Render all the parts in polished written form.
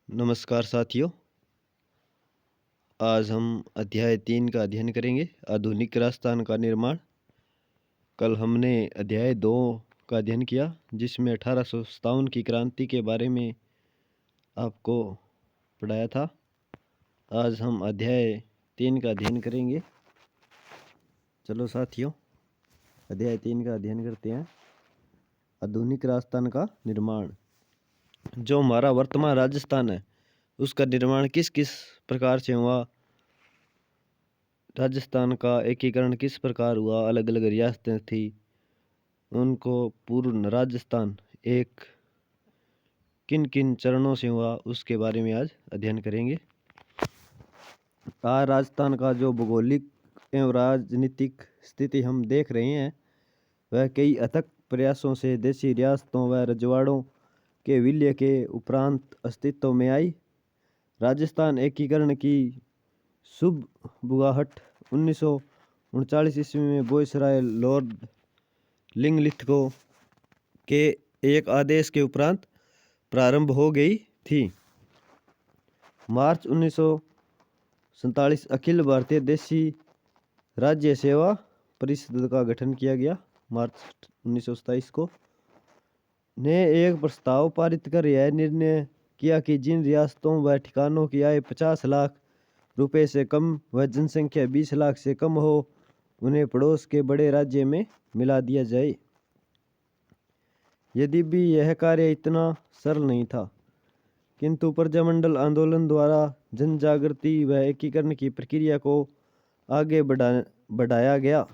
नमस्कार साथियों। आज हम अध्याय 3 का अध्ययन करेंगे, आधुनिक राजस्थान का निर्माण। कल हमने अध्याय 2 का अध्ययन किया, जिसमें 1857 की क्रांति के बारे में आपको पढ़ाया था। आज हम अध्याय 3 का अध्ययन करेंगे। चलो साथियों, अध्याय 3 का अध्ययन करते हैं। आधुनिक राजस्थान का निर्माण। जो हमारा वर्तमान राजस्थान है, उसका निर्माण किस किस प्रकार से हुआ, राजस्थान का एकीकरण किस प्रकार हुआ, अलग अलग रियासतें थी, उनको पूर्ण राजस्थान एक किन किन चरणों से हुआ, उसके बारे में आज अध्ययन करेंगे। आज राजस्थान का जो भौगोलिक एवं राजनीतिक स्थिति हम देख रहे हैं, वह कई अथक प्रयासों से देशी रियासतों व रजवाड़ों के विलय के उपरांत अस्तित्व में आई। राजस्थान एकीकरण की शुभ बुगाहट 1939 ईस्वी में वायसराय लॉर्ड लिंगलिथगो के एक आदेश के उपरांत प्रारंभ हो गई थी। मार्च 1947 अखिल भारतीय देशी राज्य सेवा परिषद का गठन किया गया। मार्च 1927 को ने एक प्रस्ताव पारित कर यह निर्णय किया कि जिन रियासतों व ठिकानों की आय 50 लाख रुपए से कम व जनसंख्या 20 लाख से कम हो, उन्हें पड़ोस के बड़े राज्य में मिला दिया जाए। यदि भी यह कार्य इतना सरल नहीं था, किंतु प्रजामंडल आंदोलन द्वारा जन जागृति व एकीकरण की प्रक्रिया को आगे बढ़ाया गया।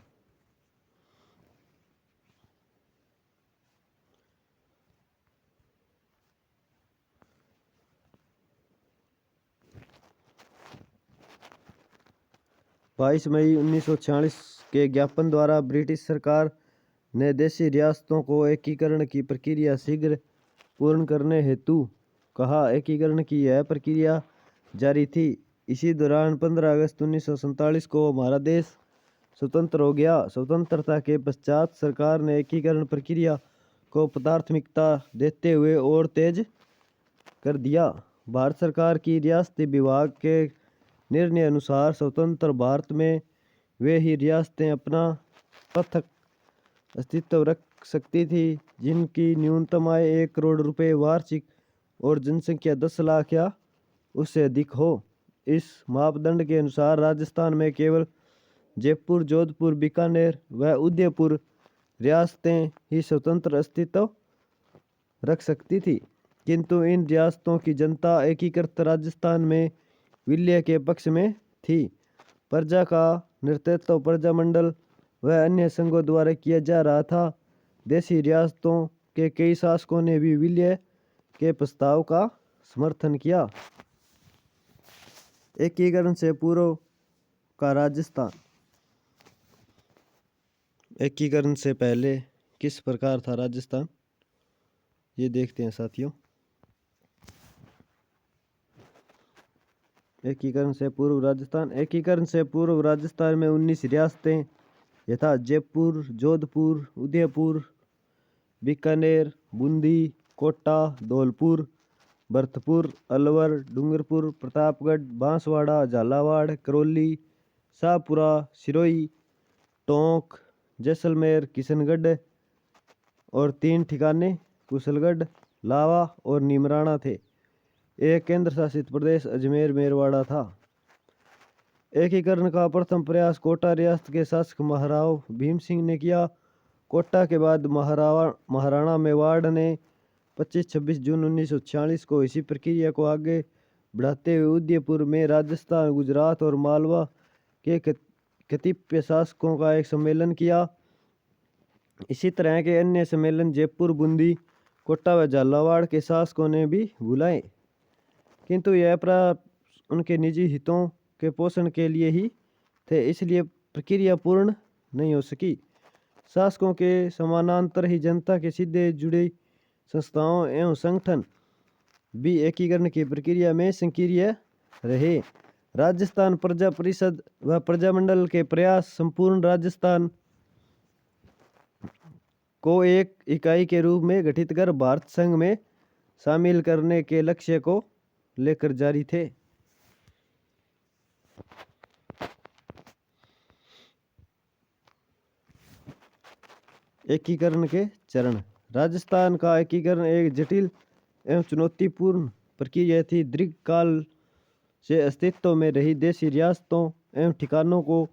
बाईस मई 1946 के ज्ञापन द्वारा ब्रिटिश सरकार ने देशी रियासतों को एकीकरण की प्रक्रिया शीघ्र पूर्ण करने हेतु कहा। एकीकरण की यह प्रक्रिया जारी थी। इसी दौरान 15 अगस्त 1947 को हमारा देश स्वतंत्र हो गया। स्वतंत्रता के पश्चात सरकार ने एकीकरण प्रक्रिया को प्राथमिकता देते हुए और तेज कर दिया। भारत सरकार की रियासती विभाग के निर्णय अनुसार स्वतंत्र भारत में वे ही रियासतें अपना पृथक अस्तित्व रख सकती थी जिनकी न्यूनतम आय 1 करोड़ रुपए वार्षिक और जनसंख्या 10 लाख या उससे अधिक हो। इस मापदंड के अनुसार राजस्थान में केवल जयपुर, जोधपुर, बीकानेर व उदयपुर रियासतें ही स्वतंत्र अस्तित्व रख सकती थी, किंतु इन रियासतों की जनता एकीकृत राजस्थान में विलय के पक्ष में थी। प्रजा का नेतृत्व प्रजामंडल व अन्य संघों द्वारा किया जा रहा था। देशी रियासतों के कई शासकों ने भी विलय के प्रस्ताव का समर्थन किया। एकीकरण से पूर्व का राजस्थान। एकीकरण से पहले किस प्रकार था राजस्थान, ये देखते हैं साथियों। एकीकरण से पूर्व राजस्थान। एकीकरण से पूर्व राजस्थान में 19 रियासतें यथा जयपुर, जोधपुर, उदयपुर, बीकानेर, बूंदी, कोटा, धौलपुर, भरतपुर, अलवर, डूंगरपुर, प्रतापगढ़, बांसवाड़ा, झालावाड़, करौली, शाहपुरा, सिरोही, टोंक, जैसलमेर, किशनगढ़ और 3 ठिकाने कुशलगढ़, लावा और नीमराणा थे। एक केंद्र शासित प्रदेश अजमेर मेरवाड़ा था। एकीकरण का प्रथम प्रयास कोटा रियासत के शासक महाराव भीम सिंह ने किया। कोटा के बाद महाराणा मेवाड़ ने 25-26 जून 1946 को इसी प्रक्रिया को आगे बढ़ाते हुए उदयपुर में राजस्थान, गुजरात और मालवा के कतिपय शासकों का एक सम्मेलन किया। इसी तरह के अन्य सम्मेलन जयपुर, बूंदी, कोटा व झालावाड़ के शासकों ने भी बुलाए, किंतु यह उनके निजी हितों के पोषण के लिए ही थे, इसलिए प्रक्रिया पूर्ण नहीं हो सकी। शासकों के समानांतर ही जनता के सीधे जुड़ी संस्थाओं एवं संगठन भी एकीकरण की प्रक्रिया में सक्रिय रहे। राजस्थान प्रजा परिषद व प्रजामंडल के प्रयास संपूर्ण राजस्थान को एक इकाई के रूप में गठित कर भारत संघ में शामिल करने के लक्ष्य को लेकर जारी थे। एकीकरण के चरण। राजस्थान का एकीकरण एक जटिल एवं चुनौतीपूर्ण प्रक्रिया थी। दीर्घकाल से अस्तित्व में रही देशी रियासतों एवं ठिकानों को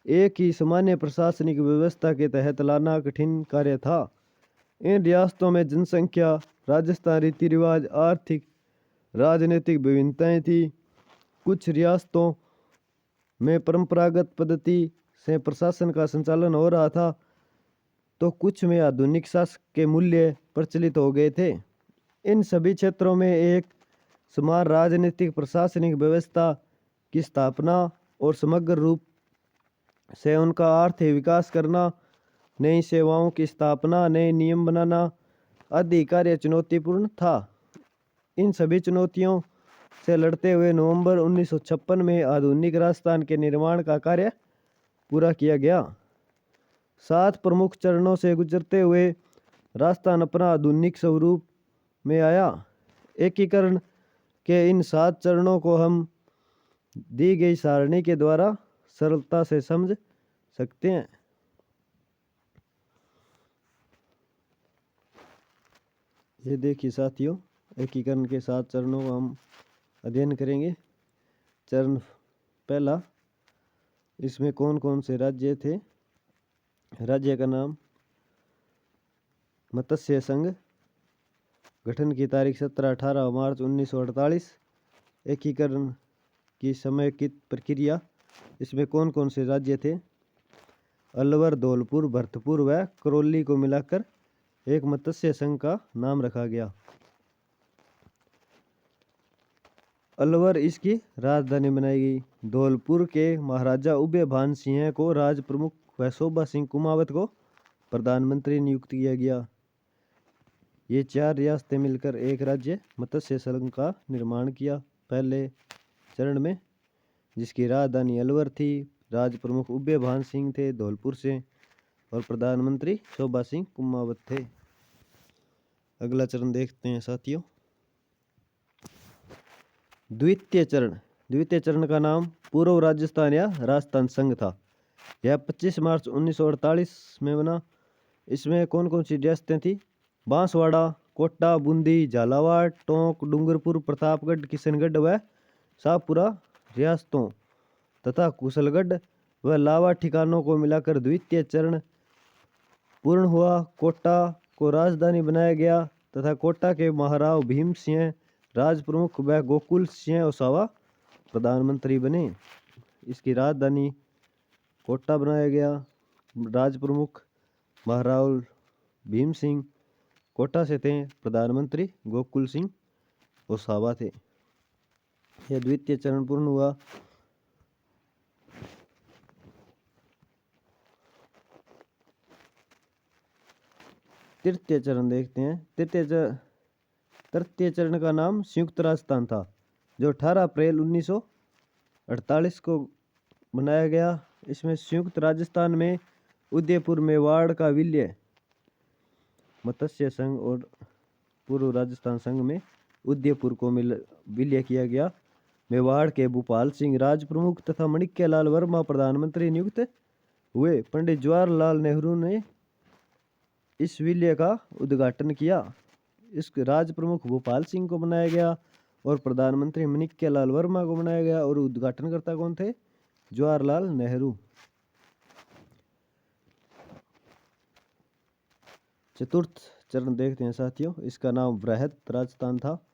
एक ही सामान्य प्रशासनिक व्यवस्था के तहत लाना कठिन कार्य था। इन रियासतों में जनसंख्या, राजस्थान रीति रिवाज, आर्थिक, राजनीतिक विभिन्नताएं थी। कुछ रियासतों में परंपरागत पद्धति से प्रशासन का संचालन हो रहा था, तो कुछ में आधुनिक शासन के मूल्य प्रचलित हो गए थे। इन सभी क्षेत्रों में एक समान राजनीतिक प्रशासनिक व्यवस्था की स्थापना और समग्र रूप से उनका आर्थिक विकास करना, नई सेवाओं की स्थापना, नए नियम बनाना आदि कार्य चुनौतीपूर्ण था। इन सभी चुनौतियों से लड़ते हुए नवंबर 1956 में आधुनिक राजस्थान के निर्माण का कार्य पूरा किया गया। 7 प्रमुख चरणों से गुजरते हुए राजस्थान अपना आधुनिक स्वरूप में आया। एकीकरण के इन 7 चरणों को हम दी गई सारणी के द्वारा सरलता से समझ सकते हैं। ये देखिए साथियों, एकीकरण के 7 चरणों को हम अध्ययन करेंगे। चरण पहला, इसमें कौन कौन से राज्य थे। राज्य का नाम मत्स्य संघ, गठन की तारीख 17-18 मार्च 1948। एकीकरण की समेकित प्रक्रिया, इसमें कौन कौन से राज्य थे। अलवर, धौलपुर, भरतपुर व करौली को मिलाकर एक मत्स्य संघ का नाम रखा गया। अलवर इसकी राजधानी बनाई गई। धौलपुर के महाराजा उदय भान सिंह को राज प्रमुख व शोभा सिंह कुमावत को प्रधानमंत्री नियुक्त किया गया। ये 4 रियासतें मिलकर एक राज्य मत्स्य संघ का निर्माण किया पहले चरण में, जिसकी राजधानी अलवर थी। राज प्रमुख उदय भान सिंह थे धौलपुर से और प्रधानमंत्री शोभा सिंह कुमावत थे। अगला चरण देखते हैं साथियों, द्वितीय चरण। द्वितीय चरण का नाम पूर्व राजस्थान या राजस्थान संघ था। यह 25 मार्च 1948 में बना। इसमें कौन कौन सी रियासतें थी। बांसवाड़ा, कोटा, बूंदी, झालावाड़, टोंक, डूंगरपुर, प्रतापगढ़, किशनगढ़ व शाहपुरा रियासतों तथा कुशलगढ़ व लावा ठिकानों को मिलाकर द्वितीय चरण पूर्ण हुआ। कोटा को राजधानी बनाया गया तथा कोटा के महाराव भीम सिंह राज प्रमुख व गोकुल सिंह ओसावा प्रधानमंत्री बने। इसकी राजधानी कोटा बनाया गया। राज प्रमुख महाराव भीम सिंह कोटा से थे, प्रधानमंत्री गोकुल सिंह ओसावा थे। यह द्वितीय चरण पूर्ण हुआ। तृतीय चरण देखते हैं। तृतीय चरण का नाम संयुक्त राजस्थान था, जो 18 अप्रैल 1948 को बनाया गया। इसमें संयुक्त राजस्थान में उदयपुर, मेवाड़ का विलय मत्स्य संघ और पूर्व राजस्थान संघ में उदयपुर को विलय किया गया। मेवाड़ के भूपाल सिंह राज प्रमुख तथा माणिक्यलाल वर्मा प्रधानमंत्री नियुक्त हुए। पंडित जवाहरलाल नेहरू ने इस विलय का उद्घाटन किया। इस राज प्रमुख भूपाल सिंह को बनाया गया और प्रधानमंत्री माणिक्यलाल वर्मा को बनाया गया और उद्घाटनकर्ता कौन थे, जवाहरलाल नेहरू। चतुर्थ चरण देखते हैं साथियों, इसका नाम वृहद राजस्थान था।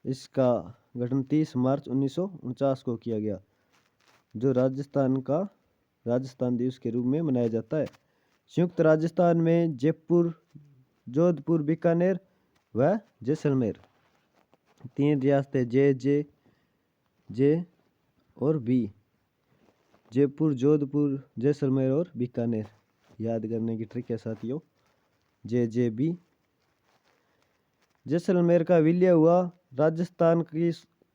इसका गठन 30 मार्च 1949 को किया गया, जो राजस्थान दिवस के रूप में मनाया जाता है। संयुक्त राजस्थान में जयपुर, जोधपुर, बीकानेर व जैसलमेर 3 रियासतें जे और बी। जयपुर, जोधपुर, जैसलमेर और बीकानेर याद करने की ट्रिक है साथियों, जे बी। जैसलमेर का विलय हुआ। राजस्थान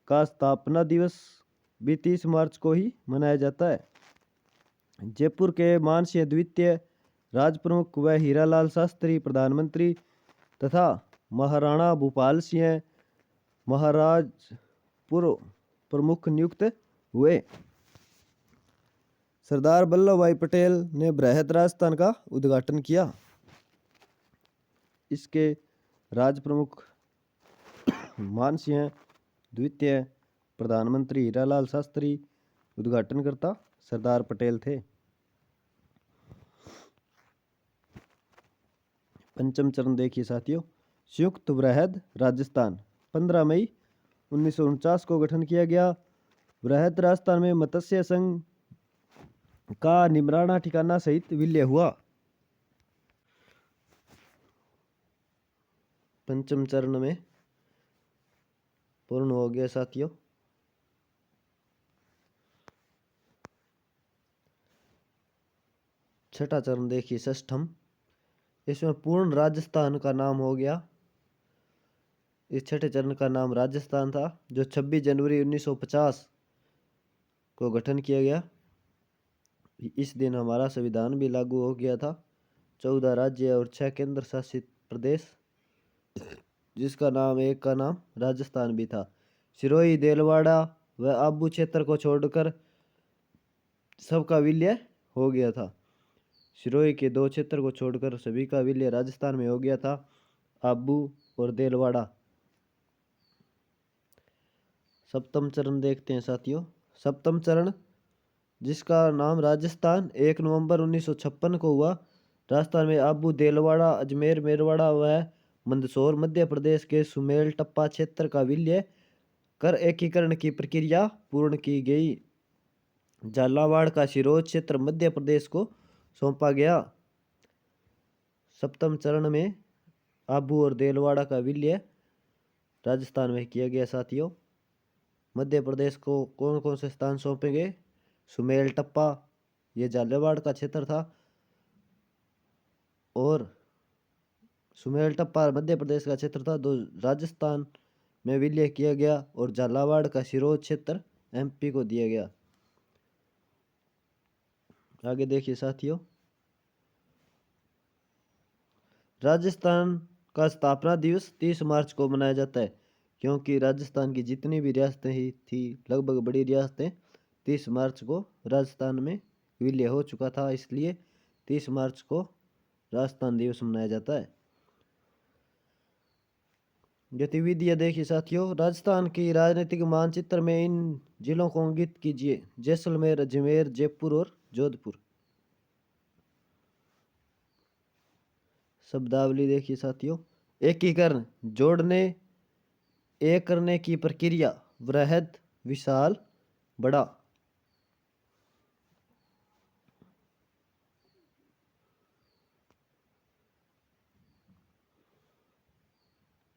का स्थापना दिवस भी 30 मार्च को ही मनाया जाता है। जयपुर के मानसिंह द्वितीय राज प्रमुख व हीरालाल शास्त्री प्रधानमंत्री तथा महाराणा भूपाल सिंह महाराज पूर्व प्रमुख नियुक्त हुए। सरदार वल्लभ भाई पटेल ने बृहद राजस्थान का उद्घाटन किया। इसके राज प्रमुख मानसिंह द्वितीय, प्रधानमंत्री हीरालाल शास्त्री, उद्घाटनकर्ता सरदार पटेल थे। पंचम चरण देखिए साथियों, संयुक्त बृहद राजस्थान 15 मई 1949 को गठन किया गया। बृहद राजस्थान में मत्स्य संघ का निमराना ठिकाना सहित विलय हुआ। पंचम चरण में पूर्ण हो गया साथियों। छठा चरण देखिए षष्ठम, इसमें पूर्ण राजस्थान का नाम हो गया। इस छठे चरण का नाम राजस्थान था, जो 26 जनवरी 1950 को गठन किया गया। इस दिन हमारा संविधान भी लागू हो गया था। 14 राज्य और 6 केंद्र शासित प्रदेश, जिसका नाम एक का नाम राजस्थान भी था। सिरोही, देलवाड़ा व आबू क्षेत्र को छोड़कर सबका विलय हो गया था। सिरोही के 2 क्षेत्र को छोड़कर सभी का विलय राजस्थान में हो गया था, आबू और देलवाड़ा। सप्तम चरण देखते हैं साथियों। सप्तम चरण, जिसका नाम राजस्थान 1 नवंबर 1956 को हुआ। राजस्थान में आबू, देलवाड़ा, अजमेर, मेरवाड़ा व मंदसौर मध्य प्रदेश के सुमेल टप्पा क्षेत्र का विलय कर एकीकरण की प्रक्रिया पूर्ण की गई। झालावाड़ का सिरोंज क्षेत्र मध्य प्रदेश को सौंपा गया। सप्तम चरण में आबू और देलवाड़ा का विलय राजस्थान में किया गया साथियों। मध्य प्रदेश को कौन कौन से स्थान सौंपे गए? सुमेल टप्पा, ये झालावाड़ का क्षेत्र था, और सुमेल टप्पा मध्य प्रदेश का क्षेत्र था, तो राजस्थान में विलय किया गया, और झालावाड़ का सिरोंज क्षेत्र एमपी को दिया गया। आगे देखिए साथियों, राजस्थान का स्थापना दिवस 30 मार्च को मनाया जाता है, क्योंकि राजस्थान की जितनी भी रियासतें ही थी, लगभग बड़ी रियासतें, 30 मार्च को राजस्थान में विलय हो चुका था, इसलिए 30 मार्च को राजस्थान दिवस मनाया जाता है। गतिविधियां देखिए साथियों, राजस्थान की राजनीतिक मानचित्र में इन जिलों को अंकित कीजिए: जैसलमेर, अजमेर, जयपुर और जोधपुर। शब्दावली देखिए साथियों, एकीकरण, जोड़ने, एक करने की प्रक्रिया, वृहद, विशाल, बड़ा।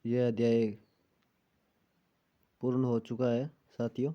यह अध्याय पूर्ण हो चुका है साथियों।